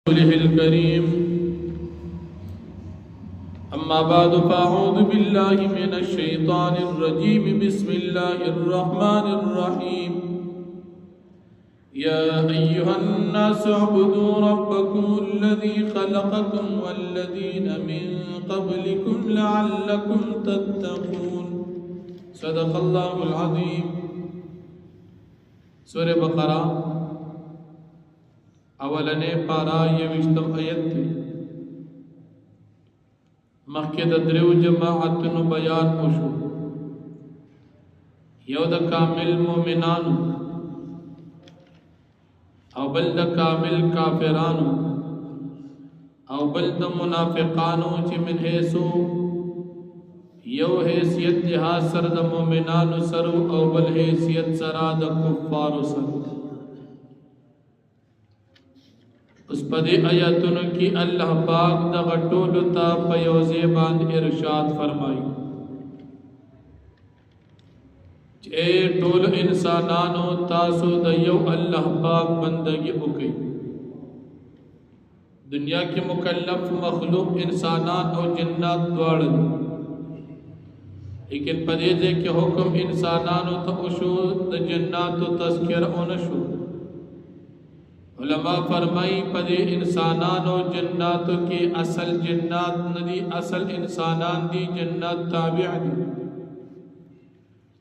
الكريم أما بعد فأعوذ بالله من الشيطان الرجيم بسم الله الرحمن الرحيم يا أيها الناس اعبدوا ربكم الذي خلقكم والذين من قبلكم لعلكم تتقون صدق الله العظيم سورة بقرة اولنے پارا یوشتم آیت تی مخید دریو جماعتنو بیان پوشو یو دا کامل مومنانو او بل دا کامل کافرانو او بل دا منافقانو چی من حیثو یو حیثیت دہا سر دا مومنانو سرو او بل حیثیت سرا دا کفارو سرو اس پدی آیاتونو کی اللہ پاک دا غٹولو تا پیوزے باند ارشاد فرمائی اے ٹول انسانانو تاسو دا یو اللہ پاک بندگی اکی دنیا کی مکلف مخلوق انسانان اور جنات دوارد لیکن پدی دے کے حکم انسانانو تا اشو دا جناتو تذکر اونشو علماء فرمائی پدے انسانان و جناتو کی اصل جنات ندی اصل انسانان دی جنات تابع دی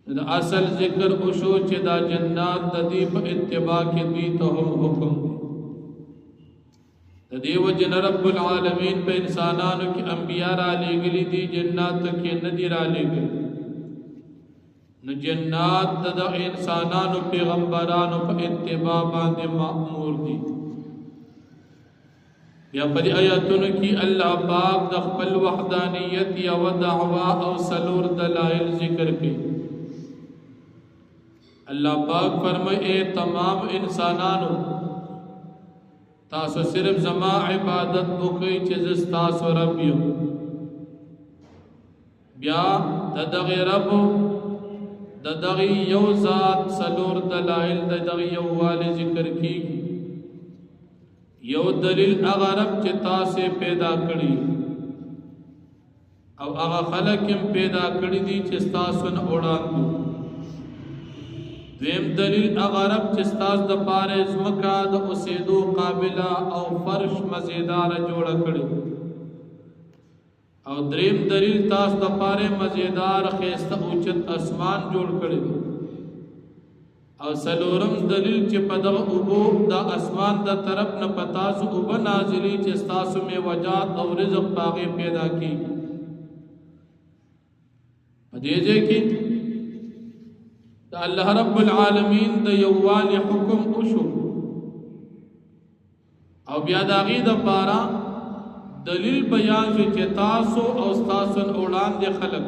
دا اصل ذکر اشو چی دا جنات دا دی پا اتباع کی دی تو ہم حکم دی دا دی وجن رب العالمین پا انسانانو کی انبیاء را لے گلی دی جناتو کی ندی را لے گلی نو جنات دا انسانانو پیغمبرانو پا اتباع باندے معمور دی یا پدی آیاتونو کی اللہ پاک دا خپل وحدانیت یا و دعوا او سلور دلائل ذکر کی اللہ پاک فرمائے اے تمام انسانانو تاسو صرف زما عبادت بکی چیز تاسو ربیو بیا تدغی ربو دا دغی یو ذات سلور دلائل دا دغی یو والی ذکر کی یو دلیل اغا رب چتا سے پیدا کری او اغا خلقم پیدا کری دی چستا سن اوڑان دو دویم دلیل اغا رب چستاس دا پارز مکا دا اسیدو قابلہ او فرش مزیدار جوڑا کری او دریم دلیل تاس دا پارے مزیدار خیستا اوچت اسمان جوڑ کردی او سلورم دلیل چی پدغ ابو دا اسمان دا طرف نا پتاسو ابا نازلی چستاسو میں وجات او رزق پاگے پیدا کی دیجے کی دا اللہ رب العالمین دا یووال حکم اشو او بیاداغی دا پارا دلیل بیان جو چتاسو او استاسن اولان دے خلق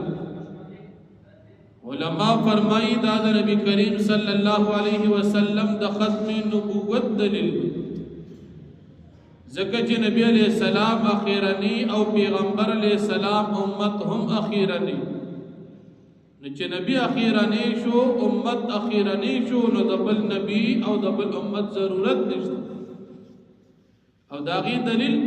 علماء فرمائی دادا نبی کریم صلی اللہ علیہ وسلم دا ختم نبوت دلیل زکر چی نبی علیہ السلام اخیرنی او پیغمبر علیہ السلام امت ہم اخیرنی نچے نبی اخیرنی شو امت اخیرنی شو نو دبل نبی او دبل امت ضرورت نشتا او داغی دلیل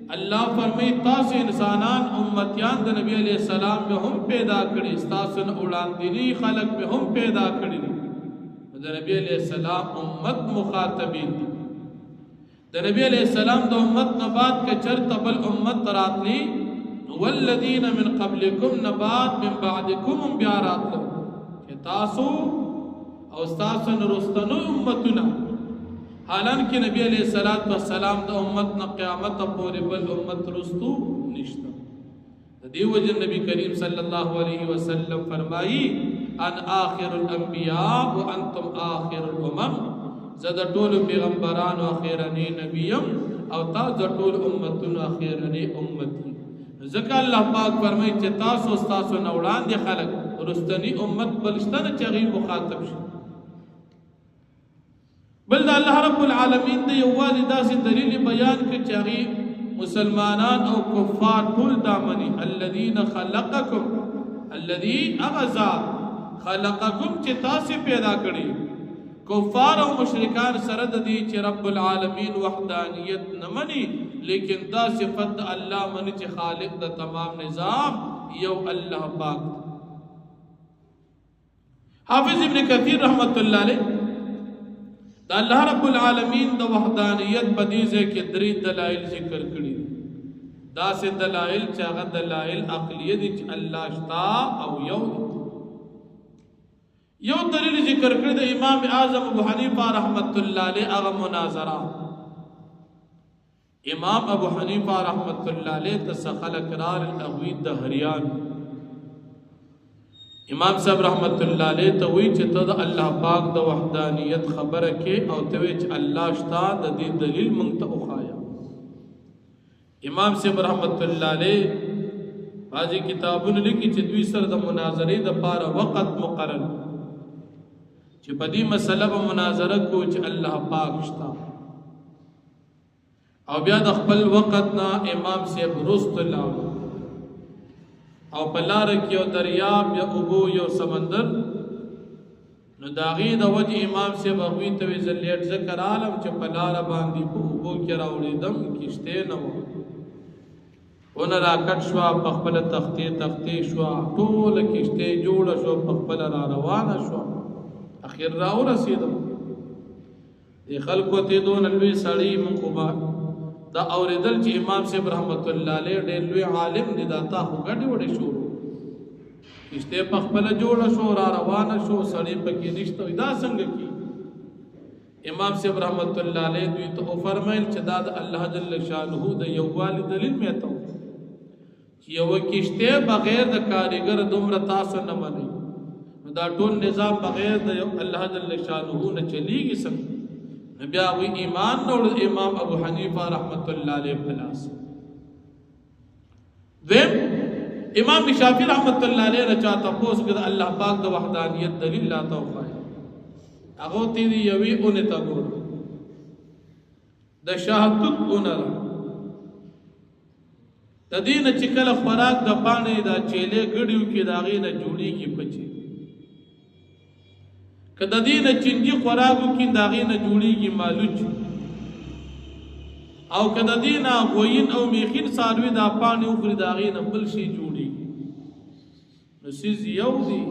اللہ فرمائی تاس انسانان امتیان دا نبی علیہ السلام میں ہم پیدا کری استاسن اولان دینی خلق میں ہم پیدا کری دا نبی علیہ السلام امت مخاطبین دی دا نبی علیہ السلام دا امت نبات کے چر تبل امت رات لی والذین من قبلکم نبات من بعدکم بیارات لو کہ تاسو او استاسن رستنو امتنا حالانکہ نبی علیہ السلام دا امت نا قیامت پوری بل امت رستو نشتا دیو وجہ نبی کریم صلی اللہ علیہ وسلم فرمائی ان آخر الانبیاء و انتم آخر الامم زدہ طول پیغمبران و آخرانی نبیم او تا زدہ طول امتن و آخرانی امتی ذکر اللہ پاک فرمائی چتاسو استاسو نوڑان دی خلق رستنی امت بلشتن چغی مخاطب شد بل دا اللہ رب العالمین دے یوالی دا سی دلیل بیان کے چاہی مسلمانان او کفار طول دامنی الذین خلقکم الذین اغزاد خلقکم چتا سے پیدا کری کفار او مشرکان سره د دې چې رب العالمین وحدانیت نه مني لیکن دا صفت الله مني چې خالق د تمام نظام یو الله پاک. حافظ ابن کثیر رحمت الله علیه دا الله رب العالمین د وحدانیت په دې ځای کې درې دلایل ذکر کړي. دا سه دلایل چې هغه دلایل عقلیه دي چې الله شتا او یو دلیل ذکر کړی د امام اعظم ابو حنیفه رحمت الله علیه هغه مناظره. امام ابو حنیفه رحمت الله علیه تسخل قرار الاغوی دهریان امام صاحب رحمت الله علیه ته وی چې ته د الله پاک د وحدانیت خبره کې او ته وی چې الله شتا د دې دلیل مونږ ته وخایا. امام صاحب رحمت الله علیه باجی کتابونه لیکي چې دوی سره د مناظرې د پاره وخت مقرر چې په دې مسله به مناظره کو چې الله پاک شتا او بیا د خپل وخت نه امام صاحب رست الله او پلار کې یو دریاب یا اوبو یو سمندر نو داغي د وجه امام صاحب هغوی ته وی زلیټ ذکر عالم چې پلار باندې په اوبو کې راوړېدم کشته نه و اون راکټ شو په خپل تختې شو ټول کشته جوړ شو په خپل را روانه شو اخر راو رسیدم دی خلکو ته دون لوی سړی منقوبه دا اوریدل چې امام صاحب رحمت الله علیه ډېر لوی عالم دي دا تا خو ګډي وړي شو کشته په خپل جوړ شو را روانه شو سړی پکې نشته دا څنګه کی امام صاحب رحمت الله علیه دوی ته فرمایل چې دا د الله جل شانه د یو والي دلیل مې ته چې یو کشته بغیر د کاریګر دومره تاسو نه منئ دا ټول نظام بغیر د الله جل شانه نه چلیږي څنګه بیا وی ایمان نور امام ابو حنیفه رحمت الله علیه خلاص. دیم امام شافعی رحمت الله علیه رچا تاسو کې الله پاک د وحدانیت دلیل لا توفای هغه تی دی یوی اون ته ګور د شهادت اونر د دین چې کله خوراک د پانې دا چيله ګډیو کې داغې نه جوړیږي پچی کدا دینه چنجي خوراکو کې داغې نه جوړیږي مالوچ او کدا دینه غوین او میخین ساروي دا پانی او خري داغې نه بل شي جوړیږي نو سیز یو دی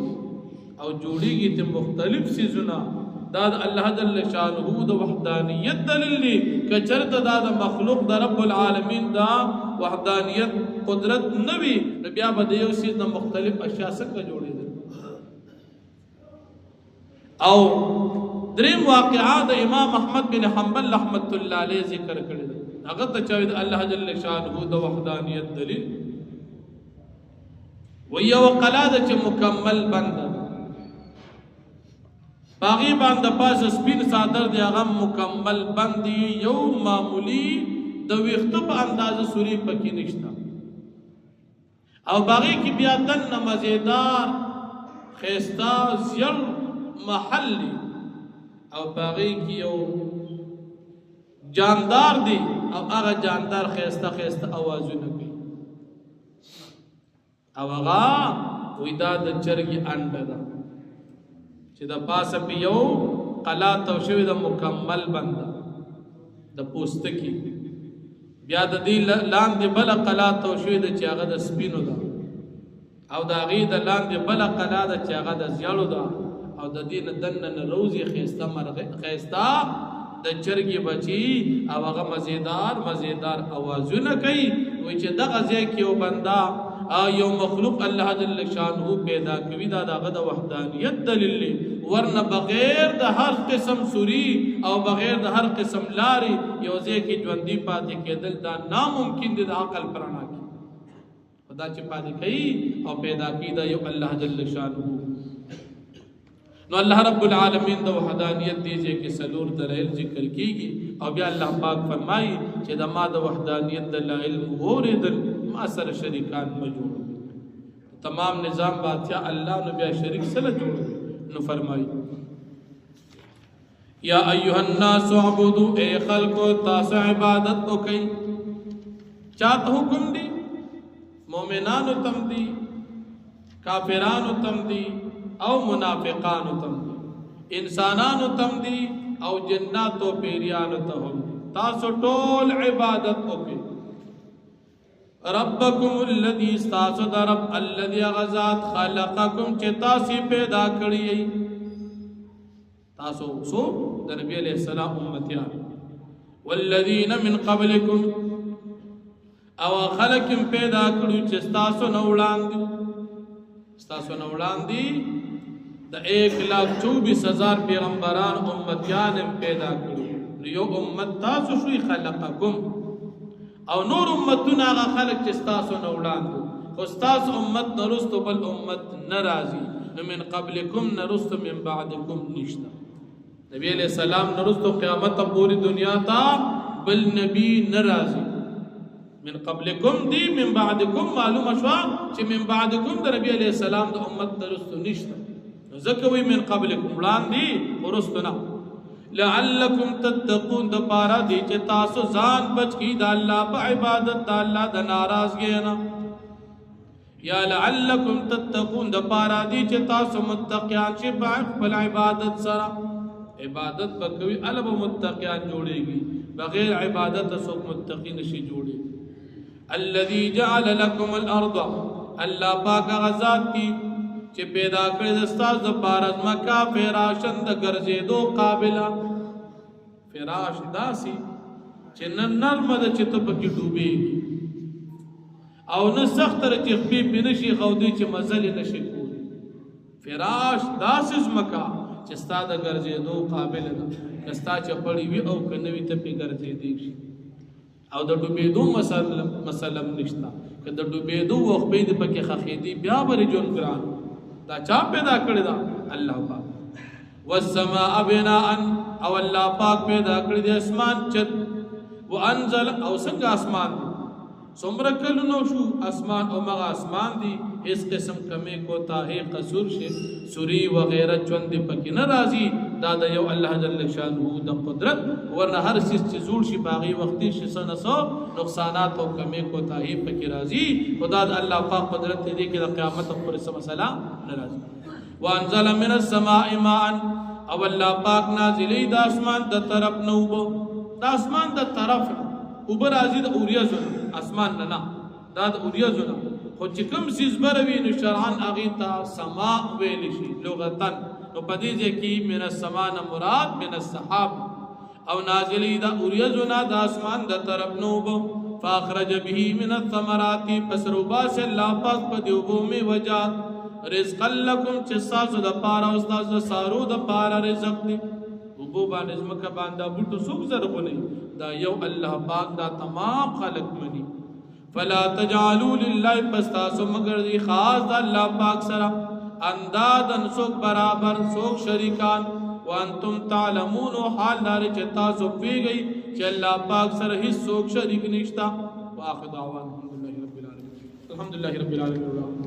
او جوړیږي ته مختلف سيزونه دا الله جل شانه د وحدانیت دلیل دی کچرته دا د مخلوق د رب العالمین دا وحدانیت قدرت نوي بیا به یو سیز د مختلف اشیاء څخه جوړیږي. او دریم واقعات امام احمد بن حنبل رحمت الله علیه ذکر کړی هغه ته چوي الله جل شانه د وحدانیت دلیل و یو قلاده چې مکمل بند باغی باندې پاس سپین صادر دی هغه مکمل بند یو معمولی د ویخته په اندازه سوري پکې نشته او باغی کې بیا دن مزیدار خيستا زیر محلی او باغی کی یو جاندار دی او هغه جاندار خيستا اوازونه کوي او هغه وېدا د چرګي انډه ده چې د پاسه په یو قلا تو شوی د مکمل بند د پوستکی بیا د دې لاندې بل قلا تو شوی د چې هغه د سپینو ده او د هغې د لاندې بل قلا ده چې هغه د زیړو ده او د دین دنن روزي خيستا خيستا د چرګي بچي او هغه مزیدار اوازونه کوي وای چې دغه ځای کې یو بندا یو مخلوق الله جل شانه پیدا کوي دا دغه د وحدانیت دلیل ورنه بغیر د هر قسم سوري او بغیر د هر قسم لاري یو ځای کې ژوندۍ پاتې کېدل دا ناممکن دي د عقل پرانا کې خدا چې پاتې کوي او پیدا کوي دا یو الله جل شانه. نو الله رب العالمین د وحدانیت دیږي کې سلور دلایل ذکر کیږي او بیا الله پاک فرمایي چې د ما د وحدانیت دلایل اوریدل ما سره شریکان موجود تمام نظام بادشاہ الله نو بیا شریک سره جوړ نو فرمایي یا ایها الناس اعبدوا اے خلقو تاسو عبادت وکئ چاته حکم دی مومنانو تم دی کافرانو تم دی او منافقانو تم دی انسانانو تم دی او جناتو پیریانو تهم تاسو ټول عبادت وکړئ ربکم الذی استاسو دا رب الذی غزات خلقکم چې تاسو پیدا کړی تاسو سو د نبی علیہ السلام امتیان والذین من قبلکم او خلقم پیدا کړو چې تاسو نو وړاندې د 1,24,000 پیغمبران امتیان پیدا کړو یو امت تاسو شوي خلقکم او نور امتونه هغه خلق چې تاسو نو وړاندې خو تاسو امت نرستو بل امت ناراضي من قبلکم نرستو من بعدکم نشتا نبی علیہ السلام نرستو قیامت پوری دنیا تا بل نبی ناراضي من قبلکم دی من بعدکم معلوم شوا چې من بعدکم د نبی علیہ السلام د امت نرستو نشتا ذکوی من قبلکم وړاندې ورستو لعلکم تتقون د پارا دی چې تاسو ځان بچ کی د الله په عبادت د الله د ناراضګۍ نه یا لعلکم تتقون د پارا دی چې تاسو متقیان شئ په خپل عبادت سره عبادت بکوي الب متقیان جوړيږي بغیر عبادت سو متقی نشي جوړي الذي جعل لكم الارض الله پاک غزاد کی چې پیدا کړی د ستاسو د پاره مکه فراشن د ګرځېدو قابله فراش داسي چې نرمه ده چې ته پکې ډوبېږي او نه سخت تر چې خپې پې نشي غودې چې مزل نشي کولی فراش داسې ځمکه چې ستا د ګرځېدو قابله ده که ستا چپړې وي او که نه وي ته پې ګرځېدی شي او د ډوبېدو مسله نشته که د ډوبېدو وخت به دې پکې خښېدي بیا به ژوند ګران دا چا پیدا کړی دا الله پاک والسماء بناء او الله پاک پیدا کړی د اسمان چت وانزل او څنګه اسمان دی څومره کلونو شو اسمان او مغه اسمان دی اس قسم کمی کوتاهی قصور شي سوری وغیرہ چوند پکې ناراضي دا د یو الله جل شانه د قدرت ورنه هر څه چې زول شي باغی وختي شي سنسو نقصانات او کمی کوتاهی پکې راضي خدا د الله پاک قدرت دې کې د قیامت پر سم مسله ناراضي وانزل من السماء ماء او الله پاک نازلې د اسمان د طرف نو د اسمان د طرف اوبر راضي د اوریازو اسمان نه دا د اوریازو نه خو چې کوم سیز بروي نو شرعن اغیتا سما ویل شي لغتن نو پدې کې من السماء مراد من السحاب او نازلې د اوریازو نه د اسمان د طرف نو فاخرج به من الثمرات فسربا سے الله پاک په دیوبو می وجا رزق لكم چې تاسو د پاره او تاسو سارو د پاره رزق دی وبو باندې زمکه باندې بوټو سوق زرغونی دا یو الله پاک دا تمام خلق منی فلا تجعلوا لله پستاسو مگر دی خاص دا اللہ پاک سرا اندادن سوک برابر سوک شریکان وانتم تعلمون حال داری چتا سو پی گئی چی اللہ پاک سر ہی سوک شریک نشتا واخر دعوان الحمدللہ رب العالمین